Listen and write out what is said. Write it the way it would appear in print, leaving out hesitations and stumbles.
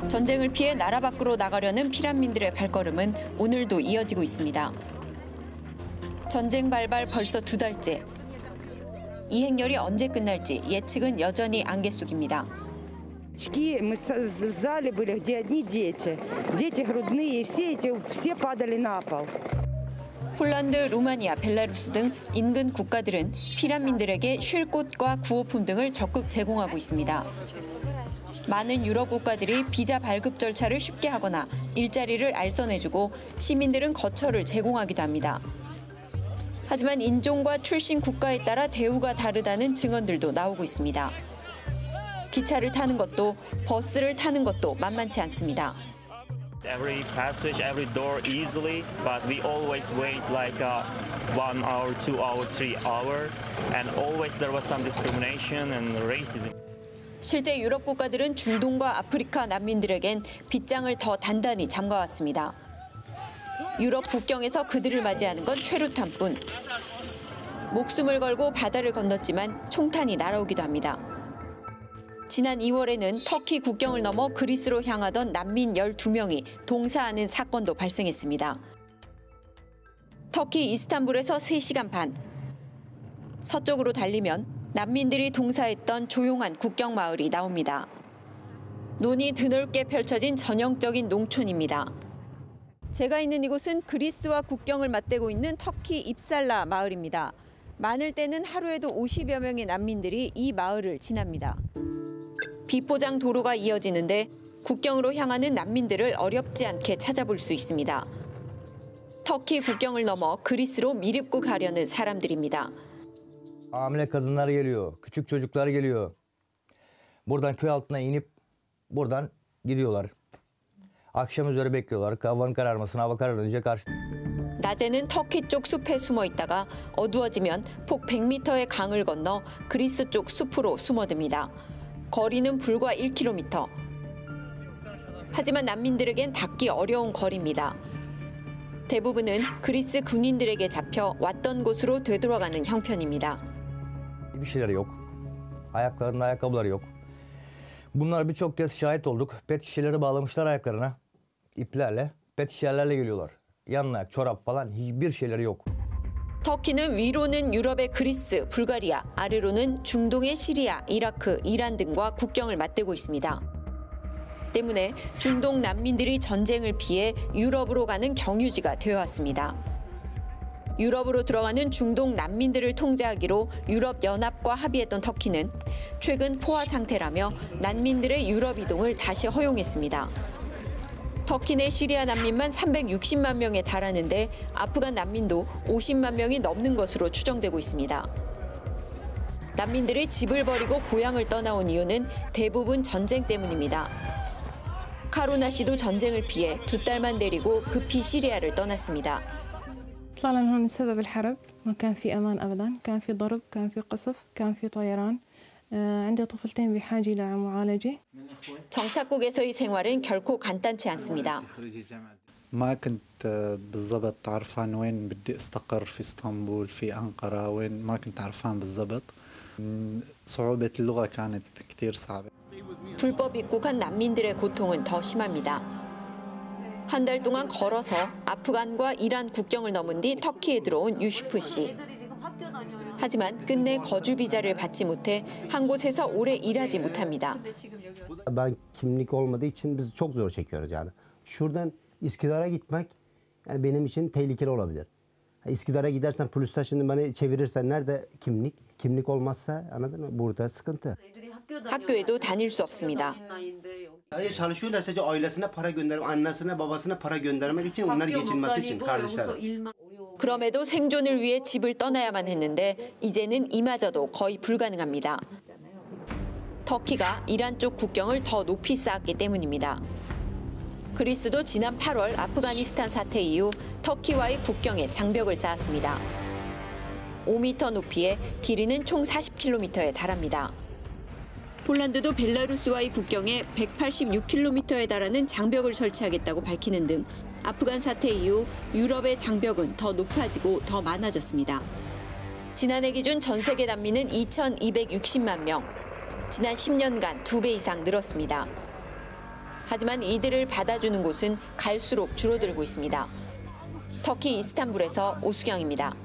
전쟁을 피해 나라 밖으로 나가려는 피난민들의 발걸음은 오늘도 이어지고 있습니다. 전쟁 발발 벌써 2달째. 이 행렬이 언제 끝날지 예측은 여전히 안개 속입니다. Мы в зале были, где одни дети. Дети грудные, все падали на пол. 폴란드, 루마니아, 벨라루스 등 인근 국가들은 피난민들에게 쉴 곳과 구호품 등을 적극 제공하고 있습니다. 많은 유럽 국가들이 비자 발급 절차를 쉽게 하거나 일자리를 알선해주고 시민들은 거처를 제공하기도 합니다. 하지만 인종과 출신 국가에 따라 대우가 다르다는 증언들도 나오고 있습니다. 기차를 타는 것도 버스를 타는 것도 만만치 않습니다. Every passage, every door easily, but we always wait like 1 hour, 2 hour, 3 hour, and always there was some discrimination and racism. 실제 유럽 국가들은 중동과 아프리카 난민들에겐 빗장을 더 단단히 잠가왔습니다. 유럽 국경에서 그들을 맞이하는 건 최루탄뿐. 목숨을 걸고 바다를 건넜지만 총탄이 날아오기도 합니다. 지난 2월에는 터키 국경을 넘어 그리스로 향하던 난민 12명이 동사하는 사건도 발생했습니다. 터키 이스탄불에서 3시간 반. 서쪽으로 달리면 난민들이 동사했던 조용한 국경 마을이 나옵니다. 논이 드넓게 펼쳐진 전형적인 농촌입니다. 제가 있는 이곳은 그리스와 국경을 맞대고 있는 터키 입살라 마을입니다. 많을 때는 하루에도 50여 명의 난민들이 이 마을을 지납니다. 비포장 도로가 이어지는데 국경으로 향하는 난민들을 어렵지 않게 찾아볼 수 있습니다. 터키 국경을 넘어 그리스로 미립국 가려는 사람들입니다. Hamile kadınlar geliyor, küçük çocuklar geliyor. Buradan köy altına inip buradan gidiyorlar. akşam üzeri bekliyorlar. Havanın kararmasına, hava kararınca karşı. 낮에는 터키 쪽 숲에 숨어 있다가 어두워지면 폭 100m의 강을 건너 그리스 쪽 숲으로 숨어듭니다. 거리는 불과 1km. 하지만 난민들에겐 닿기 어려운 거리입니다. 대부분은 그리스 군인들에게 잡혀 왔던 곳으로 되돌아가는 형편입니다. Bir şeyleri yok. Ayaklarında ayakkabıları yok. Bunlar birçok kez şahit olduk. Pet şişeleri bağlamışlar ayaklarına. İplerle, pet şişelerle geliyorlar. yanına çorap falan hiçbir şeyleri yok. 터키는 위로는 유럽의 그리스, 불가리아, 아래로는 중동의 시리아, 이라크, 이란 등과 국경을 맞대고 있습니다. 때문에 중동 난민들이 전쟁을 피해 유럽으로 가는 경유지가 되어왔습니다. 유럽으로 들어가는 중동 난민들을 통제하기로 유럽연합과 합의했던 터키는 최근 포화 상태라며 난민들의 유럽 이동을 다시 허용했습니다. 터키 내 시리아 난민만 360만 명에 달하는데 아프간 난민도 50만 명이 넘는 것으로 추정되고 있습니다. 난민들이 집을 버리고 고향을 떠나온 이유는 대부분 전쟁 때문입니다. 카루나 씨도 전쟁을 피해 2딸만 데리고 급히 시리아를 떠났습니다. طلعنا من هون بسبب الحرب ما كان في أمان أبدا كان في ضرب كان في قصف كان في طيران عندي طفلتين بحاجة إلى معالجة. 정착국에서의 생활은 결코 간단치 않습니다. ما كنت بالضبط عرفان وين بدي استقر في اسطنبول في أنقرة وين ما كنت عرفان بالضبط. صعوبة اللغة كانت كثير صعبة. 불법 입국한 난민들의 고통은 더 심합니다. 한 달 동안 걸어서 아프간과 이란 국경을 넘은 뒤 터키에 들어온 유슈프 씨. 하지만 끝내 거주 비자를 받지 못해 한 곳에서 오래 일하지 못합니다. Ben kimlik olmadığı için biz çok zor çekiyoruz yani. Şuradan İsküdar'a gitmek yani benim için tehlikeli olabilir. İsküdar'a gidersen polisler şimdi beni çevirirsen nerede kimlik? Kimlik olmazsa anladın mı? Burada sıkıntı. 학교에도 다닐 수 없습니다. Çalışıyorlar sadece ailesine para göndermek, annesine babasına para göndermek için onlar geçinmesi için kardeşler. 그럼에도 생존을 위해 집을 떠나야만 했는데 이제는 이마저도 거의 불가능합니다. 터키가 이란 쪽 국경을 더 높이 쌓았기 때문입니다. 그리스도 지난 8월 아프가니스탄 사태 이후 터키와의 국경에 장벽을 쌓았습니다. 5m 높이에 길이는 총 40km에 달합니다. 폴란드도 벨라루스와의 국경에 186km에 달하는 장벽을 설치하겠다고 밝히는 등 아프간 사태 이후 유럽의 장벽은 더 높아지고 더 많아졌습니다. 지난해 기준 전 세계 난민은 2,260만 명. 지난 10년간 2배 이상 늘었습니다. 하지만 이들을 받아주는 곳은 갈수록 줄어들고 있습니다. 터키 이스탄불에서 오수경입니다.